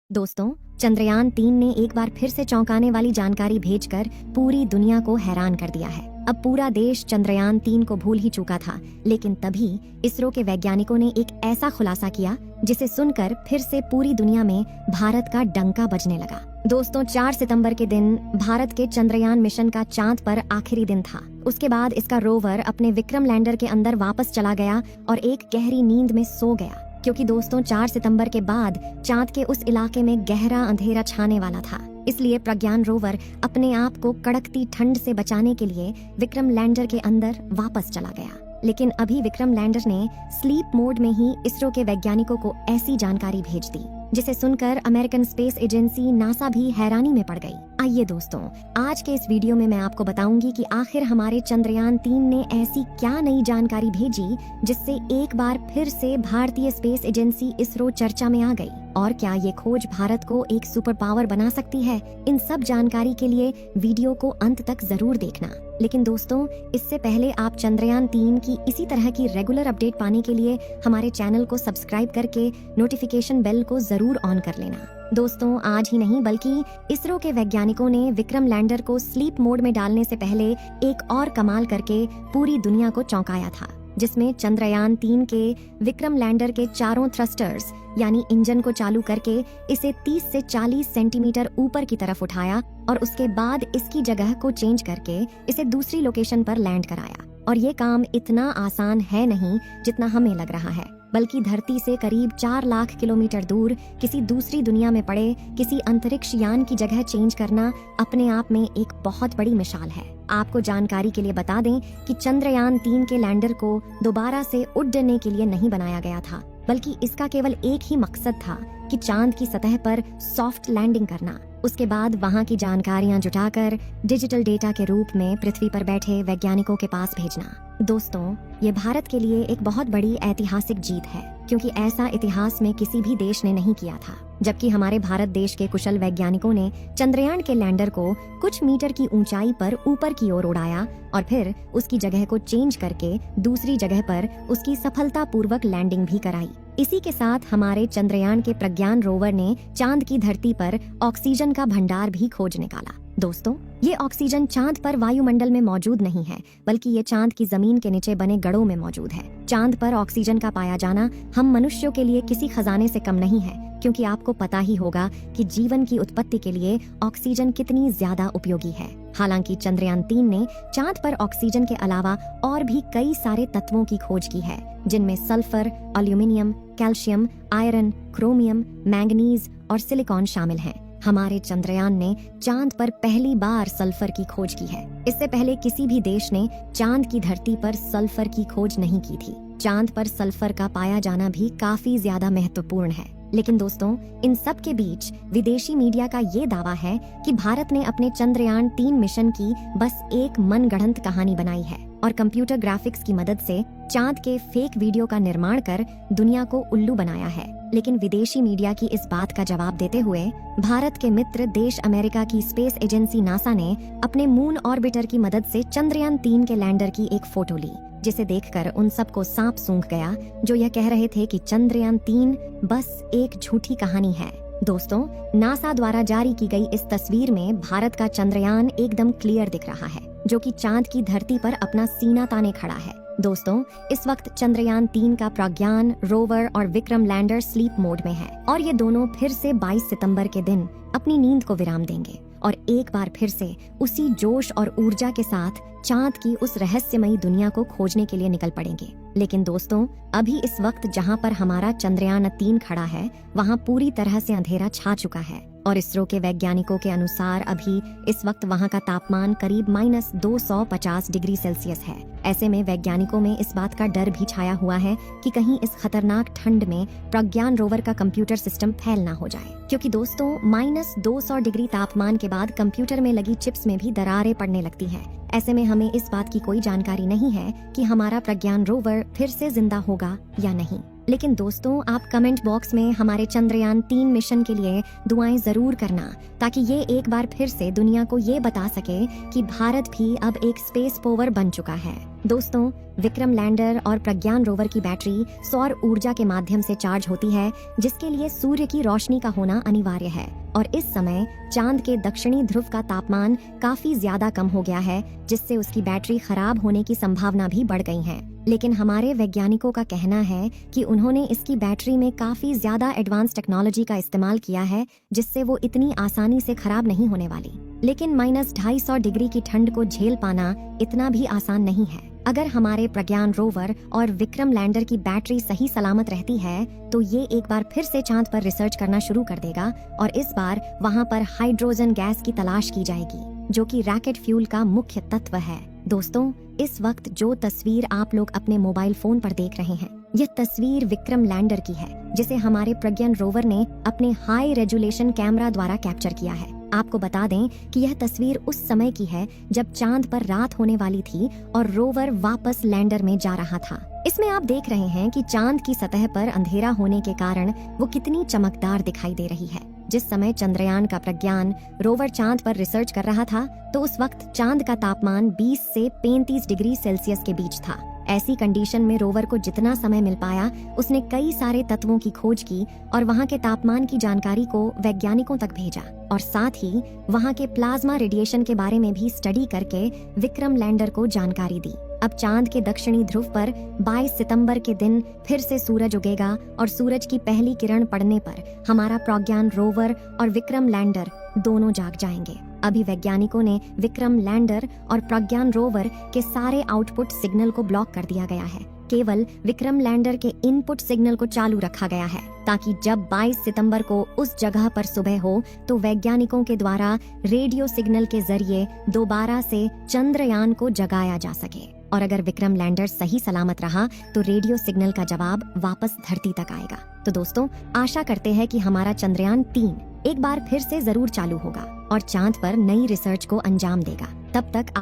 दोस्तों, चंद्रयान 3 ने एक बार फिर से चौंकाने वाली जानकारी भेजकर पूरी दुनिया को हैरान कर दिया है। अब पूरा देश चंद्रयान 3 को भूल ही चुका था, लेकिन तभी इसरो के वैज्ञानिकों ने एक ऐसा खुलासा किया जिसे सुनकर फिर से पूरी दुनिया में भारत का डंका बजने लगा। दोस्तों, 4 सितंबर के दिन भारत के चंद्रयान मिशन का चांद पर आखिरी दिन था। उसके बाद इसका रोवर अपने विक्रम लैंडर के अंदर वापस चला गया और एक गहरी नींद में सो गया, क्योंकि दोस्तों 4 सितंबर के बाद चांद के उस इलाके में गहरा अंधेरा छाने वाला था। इसलिए प्रज्ञान रोवर अपने आप को कड़कती ठंड से बचाने के लिए विक्रम लैंडर के अंदर वापस चला गया। लेकिन अभी विक्रम लैंडर ने स्लीप मोड में ही इसरो के वैज्ञानिकों को ऐसी जानकारी भेज दी जिसे सुनकर अमेरिकन स्पेस एजेंसी नासा भी हैरानी में पड़ गई। आइए दोस्तों, आज के इस वीडियो में मैं आपको बताऊंगी कि आखिर हमारे चंद्रयान 3 ने ऐसी क्या नई जानकारी भेजी जिससे एक बार फिर से भारतीय स्पेस एजेंसी इसरो चर्चा में आ गई, और क्या ये खोज भारत को एक सुपर पावर बना सकती है। इन सब जानकारी के लिए वीडियो को अंत तक जरूर देखना। लेकिन दोस्तों, इससे पहले आप चंद्रयान 3 की इसी तरह की रेगुलर अपडेट पाने के लिए हमारे चैनल को सब्सक्राइब करके नोटिफिकेशन बेल को जरूर ऑन कर लेना। दोस्तों, आज ही नहीं बल्कि इसरो के वैज्ञानिकों ने विक्रम लैंडर को स्लीप मोड में डालने से पहले एक और कमाल करके पूरी दुनिया को चौंकाया था, जिसमें चंद्रयान 3 के विक्रम लैंडर के चारों थ्रस्टर्स यानी इंजन को चालू करके इसे 30 से 40 सेंटीमीटर ऊपर की तरफ उठाया और उसके बाद इसकी जगह को चेंज करके इसे दूसरी लोकेशन पर लैंड कराया। और ये काम इतना आसान है नहीं जितना हमें लग रहा है, बल्कि धरती से करीब 4 लाख किलोमीटर दूर किसी दूसरी दुनिया में पड़े किसी अंतरिक्ष यान की जगह चेंज करना अपने आप में एक बहुत बड़ी मिसाल है। आपको जानकारी के लिए बता दें कि चंद्रयान 3 के लैंडर को दोबारा से उड़ने के लिए नहीं बनाया गया था, बल्कि इसका केवल एक ही मकसद था कि चांद की सतह पर सॉफ्ट लैंडिंग करना। उसके बाद वहां की जानकारियां जुटाकर डिजिटल डेटा के रूप में पृथ्वी पर बैठे वैज्ञानिकों के पास भेजना। दोस्तों, ये भारत के लिए एक बहुत बड़ी ऐतिहासिक जीत है, क्योंकि ऐसा इतिहास में किसी भी देश ने नहीं किया था। जबकि हमारे भारत देश के कुशल वैज्ञानिकों ने चंद्रयान के लैंडर को कुछ मीटर की ऊंचाई पर ऊपर की ओर उड़ाया और फिर उसकी जगह को चेंज करके दूसरी जगह पर उसकी सफलतापूर्वक लैंडिंग भी कराई। इसी के साथ हमारे चंद्रयान के प्रज्ञान रोवर ने चांद की धरती पर ऑक्सीजन का भंडार भी खोज निकाला। दोस्तों, ये ऑक्सीजन चांद पर वायुमंडल में मौजूद नहीं है, बल्कि ये चांद की जमीन के नीचे बने गढ़ों में मौजूद है। चांद पर ऑक्सीजन का पाया जाना हम मनुष्यों के लिए किसी खजाने से कम नहीं है, क्योंकि आपको पता ही होगा कि जीवन की उत्पत्ति के लिए ऑक्सीजन कितनी ज्यादा उपयोगी है। हालांकि चंद्रयान 3 ने चांद पर ऑक्सीजन के अलावा और भी कई सारे तत्वों की खोज की है, जिनमें sulphur, aluminium, calcium, iron, chromium, manganese और सिलिकॉन शामिल हैं। हमारे चंद्रयान ने चांद पर पहली बार सल्फर की खोज की है। इससे पहले किसी भी देश ने चांद की धरती पर सल्फर की खोज नहीं की थी। चांद पर सल्फर का पाया जाना भी काफी ज्यादा महत्वपूर्ण है। लेकिन दोस्तों, इन सब के बीच विदेशी मीडिया का ये दावा है कि भारत ने अपने चंद्रयान 3 मिशन की बस एक मनगढ़ंत कहानी बनाई है और कंप्यूटर ग्राफिक्स की मदद से चांद के फेक वीडियो का निर्माण कर दुनिया को उल्लू बनाया है। लेकिन विदेशी मीडिया की इस बात का जवाब देते हुए भारत के मित्र देश अमेरिका की स्पेस एजेंसी नासा ने अपने मून ऑर्बिटर की मदद से चंद्रयान 3 के लैंडर की एक फोटो ली, जिसे देखकर उन सबको सांप सूंघ गया जो यह कह रहे थे कि चंद्रयान 3 बस एक झूठी कहानी है। दोस्तों, नासा द्वारा जारी की गई इस तस्वीर में भारत का चंद्रयान एकदम क्लियर दिख रहा है, जो कि चांद की धरती पर अपना सीना ताने खड़ा है। दोस्तों, इस वक्त चंद्रयान 3 का प्रज्ञान रोवर और विक्रम लैंडर स्लीप मोड में है, और ये दोनों फिर से 22 सितंबर के दिन अपनी नींद को विराम देंगे और एक बार फिर से उसी जोश और ऊर्जा के साथ चांद की उस रहस्यमयी दुनिया को खोजने के लिए निकल पड़ेंगे। लेकिन दोस्तों, अभी इस वक्त जहां पर हमारा चंद्रयान 3 खड़ा है, वहां पूरी तरह से अंधेरा छा चुका है और इसरो के वैज्ञानिकों के अनुसार अभी इस वक्त वहां का तापमान करीब -250 डिग्री सेल्सियस है। ऐसे में वैज्ञानिकों में इस बात का डर भी छाया हुआ है कि कहीं इस खतरनाक ठंड में प्रज्ञान रोवर का कंप्यूटर सिस्टम फेल ना हो जाए, क्योंकि दोस्तों -200 डिग्री तापमान के बाद कंप्यूटर में लगी चिप्स में भी दरारें पड़ने लगती हैं। ऐसे में हमें इस बात की कोई जानकारी नहीं है कि हमारा प्रज्ञान रोवर फिर से जिंदा होगा या नहीं। लेकिन दोस्तों, आप कमेंट बॉक्स में हमारे चंद्रयान 3 मिशन के लिए दुआएं जरूर करना, ताकि ये एक बार फिर से दुनिया को ये बता सके कि भारत भी अब एक स्पेस पावर बन चुका है, दोस्तों, विक्रम लैंडर और प्रज्ञान रोवर की बैटरी सौर ऊर्जा के माध्यम से चार्ज होती है, जिसके लिए सूर्य की रोशनी का होना अनिवार्य है। और इस समय चांद के दक्षिणी ध्रुव का तापमान काफी ज्यादा कम हो गया है, जिससे उसकी बैटरी खराब होने की संभावना भी बढ़ गई है। लेकिन हमारे वैज्ञानिकों का कहना है कि उन्होंने इसकी बैटरी में काफी ज्यादा एडवांस टेक्नोलॉजी का इस्तेमाल किया है, जिससे वो इतनी आसानी से खराब नहीं होने वाली। लेकिन -250 डिग्री की ठंड को झेल पाना इतना भी आसान नहीं है। अगर हमारे प्रज्ञान रोवर और विक्रम लैंडर की बैटरी सही सलामत रहती है, तो ये एक बार फिर से चांद पर रिसर्च करना शुरू कर देगा और इस बार वहाँ पर हाइड्रोजन गैस की तलाश की जाएगी, जो कि रॉकेट फ्यूल का मुख्य तत्व है। दोस्तों, इस वक्त जो तस्वीर आप लोग अपने मोबाइल फोन पर देख रहे हैं, यह तस्वीर विक्रम लैंडर की है, जिसे हमारे प्रज्ञान रोवर ने अपने हाई रेजोल्यूशन कैमरा द्वारा कैप्चर किया है। आपको बता दें कि यह तस्वीर उस समय की है जब चांद पर रात होने वाली थी और रोवर वापस लैंडर में जा रहा था। इसमें आप देख रहे हैं कि चांद की सतह पर अंधेरा होने के कारण वो कितनी चमकदार दिखाई दे रही है। जिस समय चंद्रयान का प्रज्ञान रोवर चांद पर रिसर्च कर रहा था, तो उस वक्त चांद का तापमान 20 से 35 डिग्री सेल्सियस के बीच था। ऐसी कंडीशन में रोवर को जितना समय मिल पाया, उसने कई सारे तत्वों की खोज की और वहाँ के तापमान की जानकारी को वैज्ञानिकों तक भेजा और साथ ही वहाँ के प्लाज्मा रेडिएशन के बारे में भी स्टडी करके विक्रम लैंडर को जानकारी दी। अब चांद के दक्षिणी ध्रुव पर 22 सितंबर के दिन फिर से सूरज उगेगा और सूरज की पहली किरण पड़ने पर हमारा प्रज्ञान रोवर और विक्रम लैंडर दोनों जाग जाएंगे। अभी वैज्ञानिकों ने विक्रम लैंडर और प्रज्ञान रोवर के सारे आउटपुट सिग्नल को ब्लॉक कर दिया गया है। केवल विक्रम लैंडर के इनपुट सिग्नल को चालू रखा गया है, ताकि जब 22 सितंबर को उस जगह पर सुबह हो तो वैज्ञानिकों के द्वारा रेडियो सिग्नल के जरिए दोबारा से चंद्रयान को जगाया जा सके। और अगर विक्रम लैंडर सही सलामत रहा तो रेडियो सिग्नल का जवाब वापस धरती तक आएगा। तो दोस्तों, आशा करते हैं कि हमारा चंद्रयान 3 एक बार फिर से जरूर चालू होगा और चांद पर नई रिसर्च को अंजाम देगा। तब तक